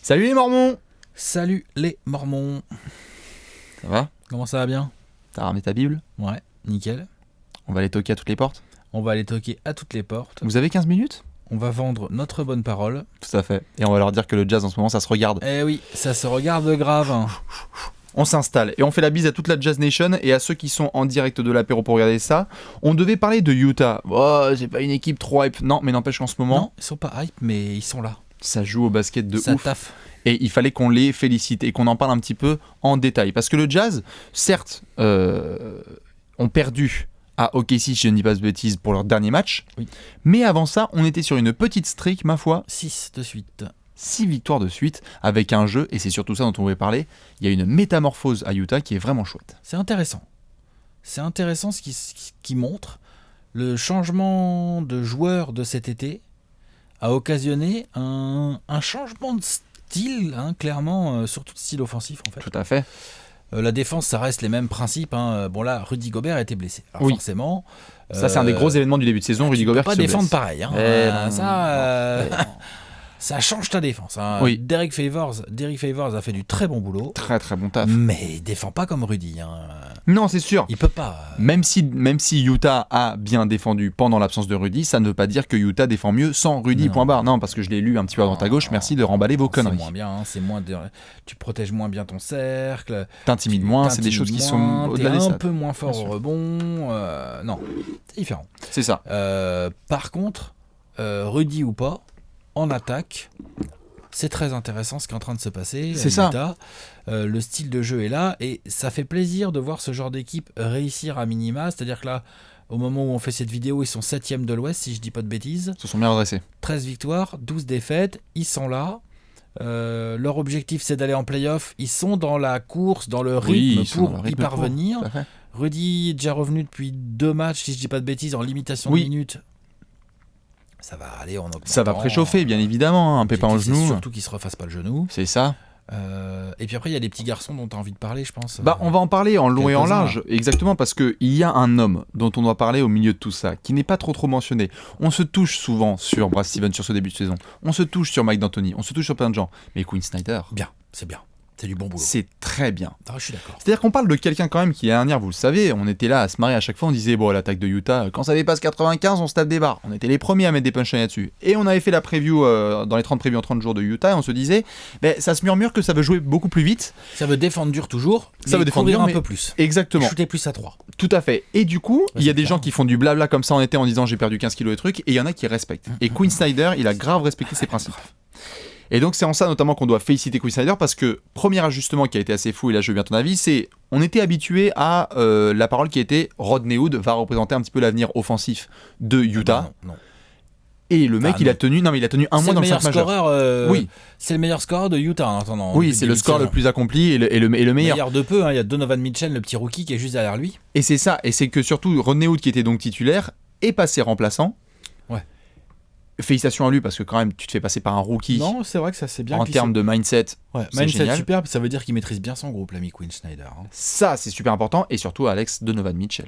Salut les Mormons! Salut les Mormons. Ça va? Comment ça va bien? T'as ramené ta Bible? Ouais, nickel. On va aller toquer à toutes les portes? On va aller toquer à toutes les portes. Vous avez 15 minutes? On va vendre notre bonne parole. Tout à fait. Et on va leur dire que le jazz en ce moment ça se regarde. Eh oui, ça se regarde grave. On s'installe et on fait la bise à toute la Jazz Nation et à ceux qui sont en direct de l'apéro pour regarder ça. On devait parler de Utah. Oh, c'est pas une équipe trop hype. Non, mais n'empêche qu'en ce moment... Non, ils sont pas hype, mais ils sont là. Ça joue au basket de ça ouf. Taffe. Et il fallait qu'on les félicite et qu'on en parle un petit peu en détail. Parce que le Jazz, certes, ont perdu à OKC, si je ne dis pas de bêtises, pour leur dernier match. Oui. Mais avant ça, on était sur une petite streak, ma foi. 6 de suite. 6 victoires de suite avec un jeu, et c'est surtout ça dont on voulait parler. Il y a une métamorphose à Utah qui est vraiment chouette. C'est intéressant. C'est intéressant ce qui montre. Le changement de joueur de cet été a occasionné un changement de style, hein, clairement, surtout de style offensif en fait. Tout à fait. La défense, ça reste les mêmes principes. Hein. Bon là, Rudy Gobert a été blessé. Alors Oui. Forcément. Ça, c'est un des gros événements du début de saison. Rudy Gobert Tu peux pas qui se défendre blesse. pareil. Hein. Ça change ta défense. Hein. Oui. Derek Favors a fait du très bon boulot. Très très bon taf. Mais il défend pas comme Rudy. Hein. Non, c'est sûr. Il peut pas. Même si Utah a bien défendu pendant l'absence de Rudy, ça ne veut pas dire que Utah défend mieux sans Rudy, Non. point barre. Non, parce que je l'ai lu un petit peu à droite à gauche. Merci de remballer vos conneries. C'est moins bien. Hein. Tu protèges moins bien ton cercle. T'intimides moins, c'est des choses qui sont au-delà des T'es un stats. peu moins fort Bien au sûr. rebond. Non, c'est différent. C'est ça. Par contre, Rudy ou pas, en attaque, c'est très intéressant ce qui est en train de se passer. C'est ça. Utah. Le style de jeu est là et ça fait plaisir de voir ce genre d'équipe réussir à minima. C'est-à-dire que là, au moment où on fait cette vidéo, ils sont 7e de l'Ouest, si je dis pas de bêtises. Ils se sont bien redressés. 13 victoires, 12 défaites, ils sont là. Leur objectif, c'est d'aller en play-off. Ils sont dans la course, dans le rythme ils sont dans pour le rythme y parvenir. tout à fait. Rudy est déjà revenu depuis 2 matchs, si je dis pas de bêtises, en limitation Oui. de minutes. Ça va aller en augmentant. Ça va préchauffer, bien évidemment. Un pépin au L'objectif, c'est genou. surtout qu'il se refasse pas le genou. C'est ça. Et puis après, il y a des petits garçons dont tu as envie de parler, je pense. Bah, on va en parler en long et en quelques-uns, large. Exactement, parce qu'il y a un homme dont on doit parler au milieu de tout ça, qui n'est pas trop mentionné. On se touche souvent sur Brad Stevens sur ce début de saison. On se touche sur Mike D'Antoni. On se touche sur plein de gens. Mais Quinn Snyder, Bien, c'est bien. C'est du bon boulot. c'est très bien. Ah, je suis d'accord. C'est-à-dire qu'on parle de quelqu'un quand même qui est dernière, vous le savez, on était là à se marrer à chaque fois, on disait bon l'attaque de Utah, quand ça dépasse 95 on se tape des barres, on était les premiers à mettre des punchlines là-dessus. Et on avait fait la preview dans les 30 previews en 30 jours de Utah et on se disait, ça se murmure que ça veut jouer beaucoup plus vite. Ça veut défendre dur toujours, Ça veut défendre courir dur, un mais- peu plus. Exactement, Shooter plus à 3. tout à fait. Et du coup, il y a c'est des clair. gens qui font du blabla comme ça en été en disant j'ai perdu 15 kilos et trucs, et il y en a qui respectent. Et Quinn Snyder, il a grave respecté ses principes. Et donc c'est en ça notamment qu'on doit féliciter Quinn Snyder parce que premier ajustement qui a été assez fou, et là je veux bien ton avis, c'est on était habitué à la parole qui était Rodney Hood va représenter un petit peu l'avenir offensif de Utah. Non. Et le mec Ah, il a non. tenu un C'est mois le dans le meilleur 5 majeur. scoreur. Oui. C'est le meilleur scoreur de Utah en attendant. Oui, c'est le score le plus accompli et le meilleur. Meilleur de peu. Hein. Il y a Donovan Mitchell, le petit rookie qui est juste derrière lui. Et c'est ça, et c'est que surtout Rodney Hood qui était donc titulaire est passé remplaçant. Ouais. Félicitations à lui parce que quand même tu te fais passer par un rookie Non, c'est vrai que ça c'est bien. en Puis termes de mindset. Ouais, c'est mindset génial. superbe, ça veut dire qu'il maîtrise bien son groupe, l'ami Quinn Snyder. Hein. Ça c'est super important et surtout Alex Donovan Mitchell.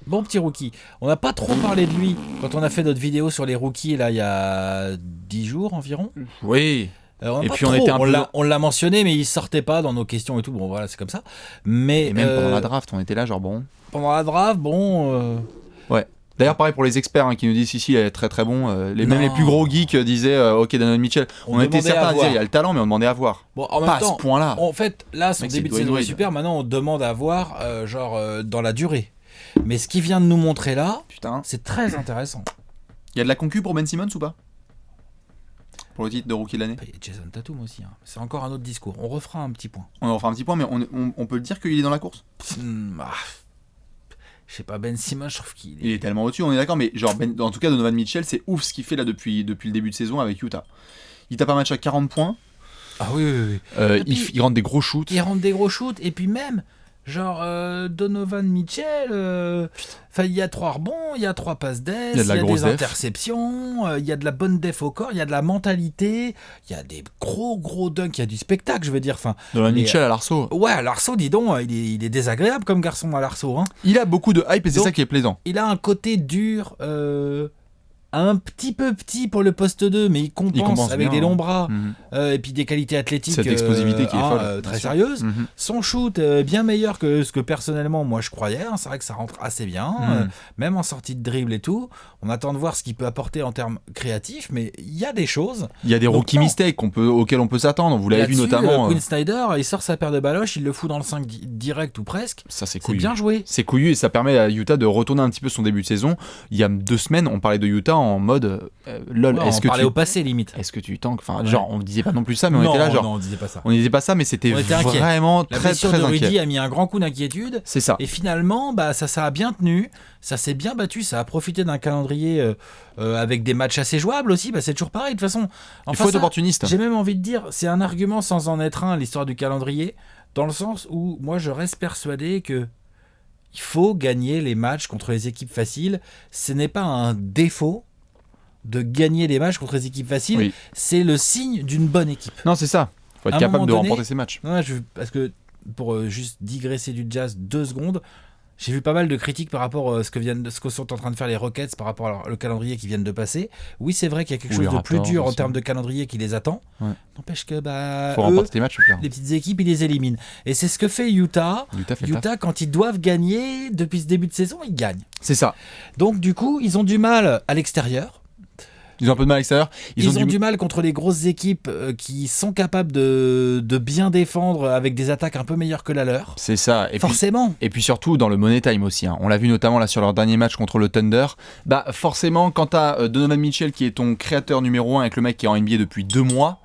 Bon petit rookie. On n'a pas trop parlé de lui quand on a fait notre vidéo sur les rookies là il y a 10 jours environ. Oui. On a Et pas puis on trop, était un peu- on l'a mentionné mais il sortait pas dans nos questions et tout. Bon voilà c'est comme ça. Mais Et même pendant la draft, on était là genre bon. pendant la draft, bon. Ouais. D'ailleurs pareil pour les experts hein, qui nous disent si il est très très bon. Même les plus gros geeks disaient ok Donovan Mitchell. On était demandait à certains à dire voir. il y a le talent mais on demandait à voir. Bon en Pas même à temps. ce point-là. En fait, là, son Mec, début de c'est saison Dwayne est super. Maintenant, on demande à voir, dans la durée. Mais ce qu'il vient de nous montrer là, Putain. c'est très intéressant. Il y a de la concu pour Ben Simmons ou pas? Pour le titre de rookie de l'année. Il y a Jason Tatum aussi. Hein. C'est encore un autre discours. On refera un petit point. On en refera un petit point mais on peut le dire qu'il est dans la course. Je sais pas, Ben Simmons, je trouve qu'il Il est tellement au-dessus, on est d'accord, mais genre en tout cas Donovan Mitchell, c'est ouf ce qu'il fait là depuis le début de saison avec Utah. Il tape un match à 40 points, Ah oui. Et puis- il rentre des gros shoots. Il rentre des gros shoots. Et puis même, Donovan Mitchell, il y a 3 rebonds, il y a 3 passes d'aise, Il y a de la grosse des def. interceptions, il y a de la bonne def au corps, il y a de la mentalité, il y a des gros dunks, il y a du spectacle, je veux dire. Donovan mais, Mitchell à l'arceau. Ouais, à l'arceau, dis donc, il est désagréable comme garçon à l'arceau. Hein. Il a beaucoup de hype et c'est Donc, ça qui est plaisant. Il a un côté dur, un petit peu petit pour le poste 2, mais il compense avec bien, des longs bras Mhm. et puis des qualités athlétiques Cette explosivité qui est folle, très bien sûr. sérieuses. Mhm. Son shoot bien meilleur que ce que personnellement moi je croyais. C'est vrai que ça rentre assez bien, même en sortie de dribble et tout. On attend de voir ce qu'il peut apporter en termes créatifs, mais il y a des choses. Il y a des rookie mistakes auxquels on peut s'attendre. Vous l'avez vu notamment. Quinn Snyder, il sort sa paire de baloches, il le fout dans le 5 direct ou presque. Ça, c'est C'est bien joué. C'est couillu et ça permet à Utah de retourner un petit peu son début de saison. Il y a 2 semaines, on parlait de Utah en mode lol. Ouais, on parlait au passé limite. Est-ce que tu tanks? Enfin, genre, on disait pas non plus ça, mais on était là, genre. Non, on disait pas ça. On disait pas ça, mais c'était vraiment La très blessure très de inquiet. Rudy a mis un grand coup d'inquiétude. C'est ça. Et finalement, ça a bien tenu. Ça s'est bien battu. Ça a profité d'un calendrier avec des matchs assez jouables aussi. C'est toujours pareil. De toute façon, Il faut être opportuniste. J'ai même envie de dire, c'est un argument sans en être un, l'histoire du calendrier, dans le sens où moi je reste persuadé que il faut gagner les matchs contre les équipes faciles. Ce n'est pas un défaut de gagner les matchs contre les équipes faciles. Oui. C'est le signe d'une bonne équipe. Non, c'est ça. Faut À être un capable de moment donné- remporter ces matchs. Ouais, parce que pour juste digresser du Jazz 2 secondes, j'ai vu pas mal de critiques par rapport à ce que sont en train de faire les Rockets par rapport au calendrier qu'ils viennent de passer. Oui, c'est vrai qu'il y a quelque Ou chose les de plus Raptors dur en aussi. termes de calendrier qui les attend. Ouais. N'empêche que Faut eux, remporter tes matchs. les petites équipes, ils les éliminent. Et c'est ce que fait Utah. Utah fait le taf. Utah, quand ils doivent gagner depuis ce début de saison, ils gagnent. C'est ça. Donc du coup, ils ont du mal à l'extérieur. Ils ont un peu de mal à l'extérieur. Ils ont du mal contre les grosses équipes qui sont capables de bien défendre avec des attaques un peu meilleures que la leur. C'est ça. Forcément. Et puis surtout dans le Money Time aussi. On l'a vu notamment là sur leur dernier match contre le Thunder. Forcément, quand t'as Donovan Mitchell qui est ton créateur numéro 1 avec le mec qui est en NBA depuis 2 mois,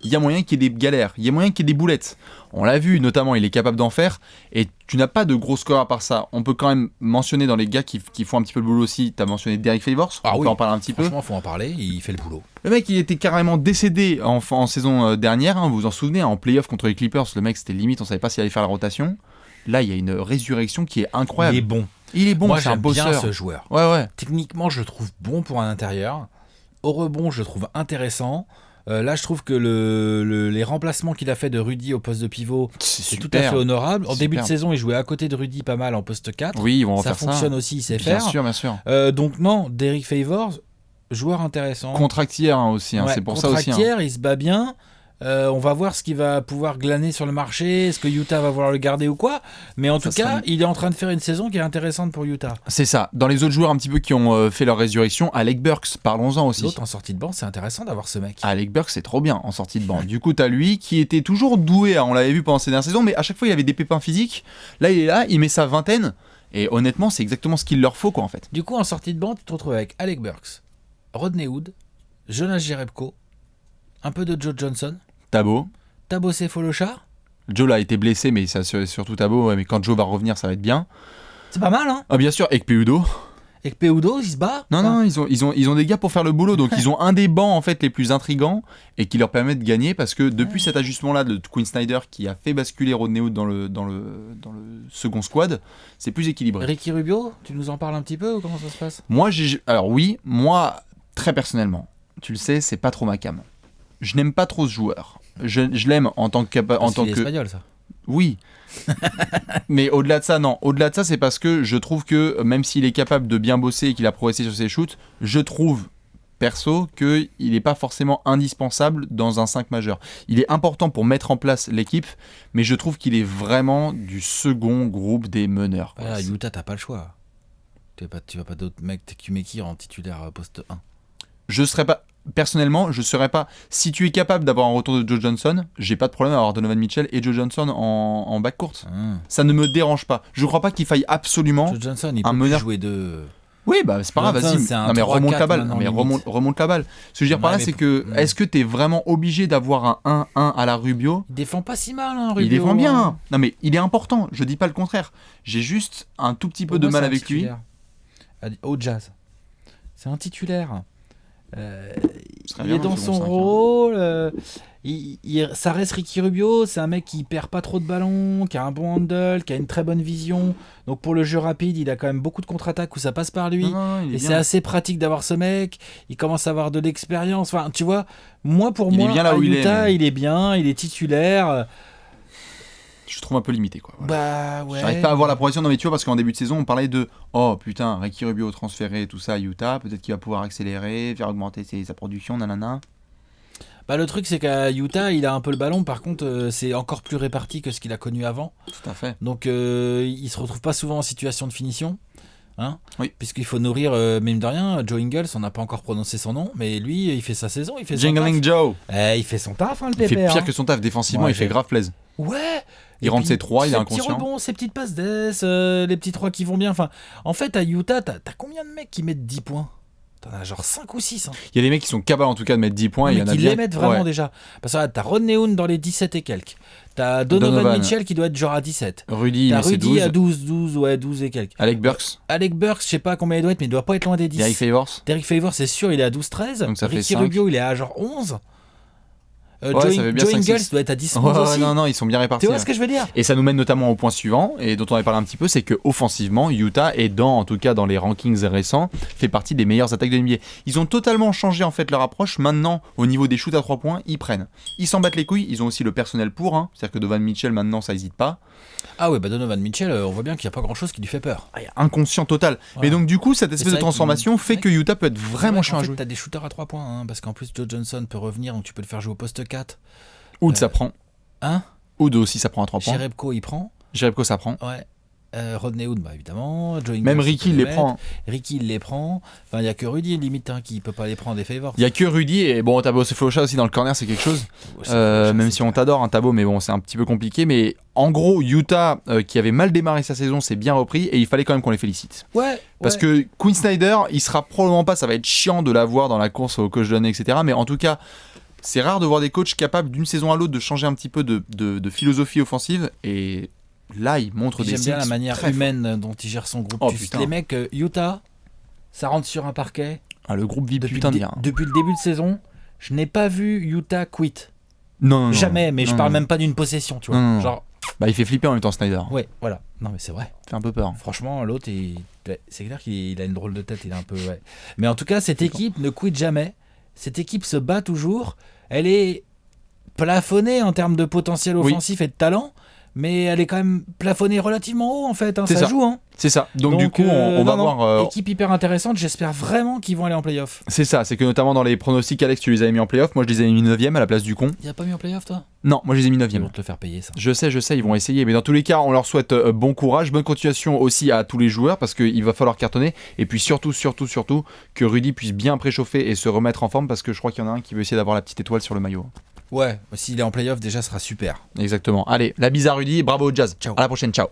il y a moyen qu'il y ait des galères, il y a moyen qu'il y ait des boulettes. On l'a vu, notamment, il est capable d'en faire. Et tu n'as pas de gros score à part ça. On peut quand même mentionner dans les gars qui font un petit peu le boulot aussi. Tu as mentionné Derek Favors. On peut en parler un petit peu. Franchement, faut en parler. Il fait le boulot. Le mec, il était carrément décédé en saison dernière. Vous vous en souvenez, en playoff contre les Clippers. Le mec, c'était limite, on savait pas s'il allait faire la rotation. Là, il y a une résurrection qui est incroyable. Il est bon. Il est bon, Moi, c'est un j'aime bosseur. bien ce joueur. Ouais. Techniquement, je le trouve bon pour un intérieur. Au rebond, je le trouve intéressant. Là, je trouve que les remplacements qu'il a fait de Rudy au poste de pivot, c'est tout à fait honorable. En début de saison, il jouait à côté de Rudy pas mal en poste 4. Oui, ils vont ça refaire ça. fonctionne aussi, il sait faire. Bien sûr. Donc non, Derek Favors, joueur intéressant. Contractière aussi, c'est pour ça aussi. Contractière, il se bat bien. On va voir ce qu'il va pouvoir glaner sur le marché. Est-ce que Utah va vouloir le garder ou quoi? Mais en tout cas, il est en train de faire une saison qui est intéressante pour Utah. C'est ça. Dans les autres joueurs un petit peu qui ont fait leur résurrection, Alec Burks, parlons-en aussi. L'autre en sortie de banc, c'est intéressant d'avoir ce mec. Alec Burks, c'est trop bien en sortie de banc. Du coup, t'as lui qui était toujours doué, on l'avait vu pendant ces dernières saisons, mais à chaque fois il avait des pépins physiques. Là, il est là, il met sa vingtaine. Et honnêtement, c'est exactement ce qu'il leur faut, quoi, en fait. Du coup, en sortie de banc, tu te retrouves avec Alec Burks, Rodney Hood, Jonas Jerebko, un peu de Joe Johnson, Thabo Sefolosha. Joe là a été blessé, mais ça c'est surtout Thabo. Mais quand Joe va revenir, ça va être bien. C'est pas mal, hein? Ah bien sûr, Ekpe Udoh. Ekpe Udoh, il se bat? Non, ils ont des gars pour faire le boulot. Donc ils ont un des bancs en fait les plus intrigants et qui leur permet de gagner parce que depuis cet ajustement-là de Quinn Snyder qui a fait basculer Rodney Hood dans le second squad, c'est plus équilibré. Ricky Rubio, tu nous en parles un petit peu ou comment ça se passe? Moi très personnellement, tu le sais, c'est pas trop ma came. Je n'aime pas trop ce joueur. Je l'aime en tant que espagnol, ça. Oui. Mais au-delà de ça, non. Au-delà de ça, c'est parce que je trouve que même s'il est capable de bien bosser et qu'il a progressé sur ses shoots, je trouve perso qu'il n'est pas forcément indispensable dans un 5 majeur. Il est important pour mettre en place l'équipe, mais je trouve qu'il est vraiment du second groupe des meneurs. Voilà, Utah, t'as pas le choix. Tu vas pas d'autres mecs Tekumeki en titulaire poste 1. Personnellement, je serais pas. Si tu es capable d'avoir un retour de Joe Johnson, j'ai pas de problème à avoir Donovan Mitchell et Joe Johnson en backcourt. Ça ne me dérange pas. Je crois pas qu'il faille absolument. Joe Johnson, il peut plus jouer de. Oui, c'est pas grave, vas-y. Non, mais remonte la balle. Remonte la balle. Ce que je veux dire par là, c'est que est-ce que t'es vraiment obligé d'avoir un 1-1 à la Rubio? Il défend pas si mal, Rubio. Il défend bien. Non, mais il est important. Je dis pas le contraire. J'ai juste un tout petit peu de mal avec lui. Au Jazz. C'est un titulaire. Il est dans son rôle. Ça reste Ricky Rubio. C'est un mec qui perd pas trop de ballons, qui a un bon handle, qui a une très bonne vision. Donc pour le jeu rapide, il a quand même beaucoup de contre-attaques où ça passe par lui. Et c'est assez pratique d'avoir ce mec. Il commence à avoir de l'expérience. Enfin, tu vois, pour moi, à Utah, il est bien, il est titulaire. je trouve un peu limité, quoi. Voilà. Bah ouais. J'arrive pas à avoir la progression. Non, mais tu vois, parce qu'en début de saison, on parlait de oh putain, Ricky Rubio transféré, tout ça à Utah, peut-être qu'il va pouvoir accélérer, faire augmenter sa production, nanana. Bah le truc c'est qu'à Utah il a un peu le ballon, par contre c'est encore plus réparti que ce qu'il a connu avant. Tout à fait. Donc il se retrouve pas souvent en situation de finition. Hein, oui. Puisqu'il faut nourrir, mine de rien, Joe Ingles, on n'a pas encore prononcé son nom, mais lui il fait sa saison, il fait son Jingling taf. Joe. Il fait son taf, hein, le Il fait pépère. pire que son taf défensivement, il fait grave plaisir. Ouais. Il rentre ses 3, il est inconscient. Ses petits rebonds, ses petites passes d'ess, les petits 3 qui vont bien. Enfin, en fait, à Utah, t'as combien de mecs qui mettent 10 points? T'en as genre 5 ou 6. Hein. Il y a des mecs qui sont capables en tout cas de mettre 10 points. Non, il y en a qui bien les mettent vraiment déjà. Parce que là, t'as Rodney Hood dans les 17 et quelques. T'as Donovan Mitchell qui doit être genre à 17. Rudy, t'as mais c'est Rudy 12. à 12 et quelques. Alec Burks. Alec Burks, je sais pas combien il doit être, mais il doit pas être loin des 10. Derek Favors. Derek Favors, c'est sûr, il est à 12-13. Donc ça fait Ricky 5. Rubio, il est à genre 11. Ouais, ça fait bien Joe 5, Ingles 6. doit être à 10-11 aussi. Non, ils sont bien répartis. Tu vois ce que je veux dire? Et ça nous mène notamment au point suivant, et dont on avait parlé un petit peu, c'est que offensivement, Utah est en tout cas dans les rankings récents, fait partie des meilleures attaques de NBA. Ils ont totalement changé en fait leur approche. Maintenant, au niveau des shoots à 3 points, ils prennent. Ils s'en battent les couilles, ils ont aussi le personnel pour, hein. C'est-à-dire que Donovan Mitchell maintenant, ça hésite pas. Ah ouais, bah Donovan Mitchell, on voit bien qu'il n'y a pas grand-chose qui lui fait peur. Inconscient total. Ouais. Mais donc du coup, cette espèce ça de transformation fait que Utah peut être vraiment ouais, chiant à jouer. T'as des shooters à 3 points, hein, parce qu'en plus Joe Johnson peut revenir, donc tu peux le faire jouer au poste 4. Oud ça prend. Hein? Oud aussi ça prend à 3 points. Jerebko il prend. Jerebko ça prend. Ouais. Rodney Hood, bah évidemment. Joe Ingles, Même Ricky il les prend. Ricky il les prend. Enfin, il n'y a que Rudy limite hein, qui peut pas les prendre des favors. Il y a que Rudy et bon, Thabo Sefolosha aussi dans le corner, c'est quelque chose. Même si on t'adore, un Thabo, mais bon, c'est un petit peu compliqué. Mais en gros, Utah qui avait mal démarré sa saison, s'est bien repris et il fallait quand même qu'on les félicite. Ouais. Parce que Quinn Snyder, il sera probablement pas, ça va être chiant de l'avoir dans la course au coach de l'année, etc. Mais en tout cas, c'est rare de voir des coachs capables d'une saison à l'autre de changer un petit peu de philosophie offensive et là il montre des J'aime bien la manière humaine dont il gère son groupe. Les mecs Utah, ça rentre sur un parquet. Le groupe vit putain de bien. Depuis le début de saison, je n'ai pas vu Utah quit. Non. Jamais, mais je parle même pas d'une possession, tu vois. Non. Genre. Bah il fait flipper en même temps Snyder. Ouais, voilà. Non mais c'est vrai. Il fait un peu peur. Franchement, l'autre, c'est clair qu'il a une drôle de tête, il est un peu. Ouais. Mais en tout cas, cette équipe ne quitte jamais. Cette équipe se bat toujours. Elle est plafonnée en termes de potentiel offensif et de talent, mais elle est quand même plafonnée relativement haut en fait. Hein, ça joue. Hein. C'est ça. Donc du coup, on va voir. Équipe hyper intéressante. J'espère vraiment qu'ils vont aller en playoff. C'est ça. C'est que notamment dans les pronostics, Alex, tu les avais mis en playoff. Moi, je les avais mis 9ème à la place du con. Il a pas mis en playoff, toi? Non, moi, je les ai mis 9ème. Ils vont te le faire payer, ça. Je sais. Ils vont essayer. Mais dans tous les cas, on leur souhaite bon courage, bonne continuation aussi à tous les joueurs parce qu'il va falloir cartonner. Et puis surtout, que Rudy puisse bien préchauffer et se remettre en forme parce que je crois qu'il y en a un qui veut essayer d'avoir la petite étoile sur le maillot. Ouais, s'il est en playoff, déjà, ce sera super. Exactement. Allez, la bise à Rudy. Bravo au Jazz. Ciao. À la prochaine. Ciao.